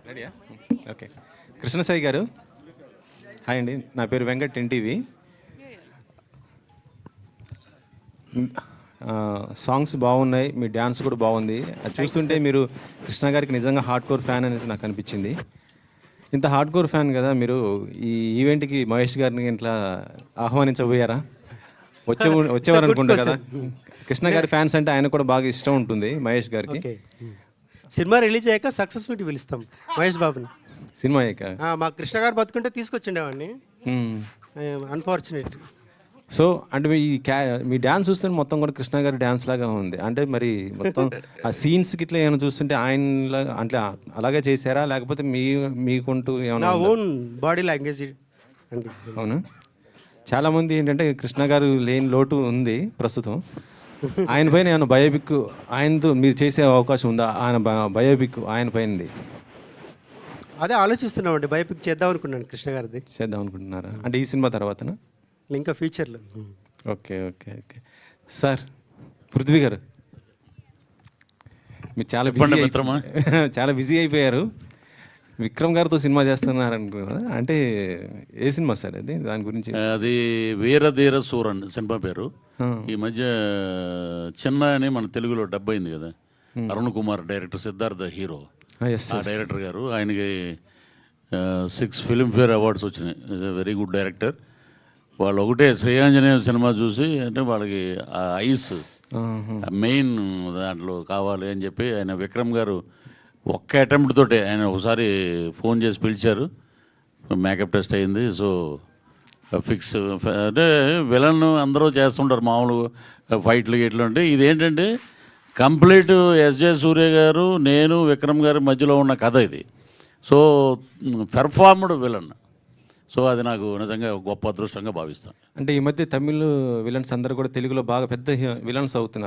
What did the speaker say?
రెడీయా? ఓకే. కృష్ణసాయి గారు హాయ్ అండి, నా పేరు వెంకట్ ఎన్టీవీ. సాంగ్స్ బాగున్నాయి, మీ డ్యాన్స్ కూడా బాగుంది. అది చూస్తుంటే మీరు కృష్ణ గారికి నిజంగా హార్డ్ కోర్ ఫ్యాన్ అనేది నాకు అనిపించింది. ఇంత హార్డ్ కోర్ ఫ్యాన్ కదా మీరు, ఈ ఈవెంట్కి మహేష్ గారిని ఇట్లా ఆహ్వానించబోయారా? వచ్చేవారు అనుకుంటా కదా. కృష్ణ గారి ఫ్యాన్స్ అంటే ఆయన కూడా బాగా ఇష్టం ఉంటుంది మహేష్ గారికి. సినిమా రిలీజ్ అయ్యాక సక్సెస్ మీట్ పిలుస్తాం మహేష్ బాబుని. సినిమా మా కృష్ణ గారు బతుకుంటే తీసుకొచ్చిండేవాడిని, అన్ఫార్చునేట్. సో అంటే మీ డ్యాన్స్ చూస్తే మొత్తం కూడా కృష్ణ గారి డ్యాన్స్ లాగా ఉంది. అంటే మరి మొత్తం ఆ సీన్స్కి ఇట్లా ఏమైనా చూస్తుంటే ఆయన అంటే అలాగే చేశారా, లేకపోతే మీకుంటూ ఏమైనా ఓన్ బాడీ లాంగ్వేజ్ అండి. అవునా? చాలామంది ఏంటంటే కృష్ణ గారు లేని లోటు ఉంది ప్రస్తుతం. ఆయన పైన ఏమైనా బయోపిక్ ఆయనతో మీరు చేసే అవకాశం ఉందా? ఆయన బయోపిక్ ఆయన పైనది అదే ఆలోచిస్తున్నామండి, బయోపిక్ చేద్దాం అనుకున్నాను కృష్ణ గారిది. చేద్దాం అనుకుంటున్నారా? అంటే ఈ సినిమా తర్వాతనా? ఇంకా ఫ్యూచర్లో. Okay okay okay. Sir Prithvi గారు, మీరు చాలా బిజీ చాలా బిజీ అయిపోయారు. విక్రమ్ గారితో సినిమా చేస్తున్నారు అనుకున్నా. అంటే ఏ సినిమా సార్ అది? దాని గురించి. అది వీరధీర సూరన్ సినిమా పేరు. ఈ మధ్య చిన్న అని మన తెలుగులో డబ్ అయింది కదా, అరుణ్ కుమార్ డైరెక్టర్, సిద్ధార్థ హీరో. ఆ డైరెక్టర్ గారు, ఆయనకి 6 ఫిల్మ్ఫేర్ అవార్డ్స్ వచ్చినాయి. Very good director. వాళ్ళు ఒకటే శ్రేయాంజనేయ సినిమా చూసి, అంటే వాళ్ళకి ఆ ఐస్ మెయిన్ దాంట్లో కావాలి అని చెప్పి ఆయన విక్రమ్ గారు ఒక్క అటెంప్ట్ తోటే ఆయన ఒకసారి ఫోన్ చేసి పిలిచారు. మేకప్ టెస్ట్ అయింది. So fix. అంటే విలన్ అందరూ చేస్తుంటారు మామూలు ఫైట్లు ఇట్లు. అంటే ఇదేంటంటే కంప్లీట్ ఎస్జే సూర్య గారు, నేను, విక్రమ్ గారి మధ్యలో ఉన్న కథ ఇది. So performed villain. సో అది నాకు నిజంగా గొప్ప అదృష్టంగా భావిస్తాను. అంటే ఈ మధ్య తమిళ్ విలన్స్ అందరూ కూడా తెలుగులో బాగా పెద్ద విలన్స్ అవుతున్నారు.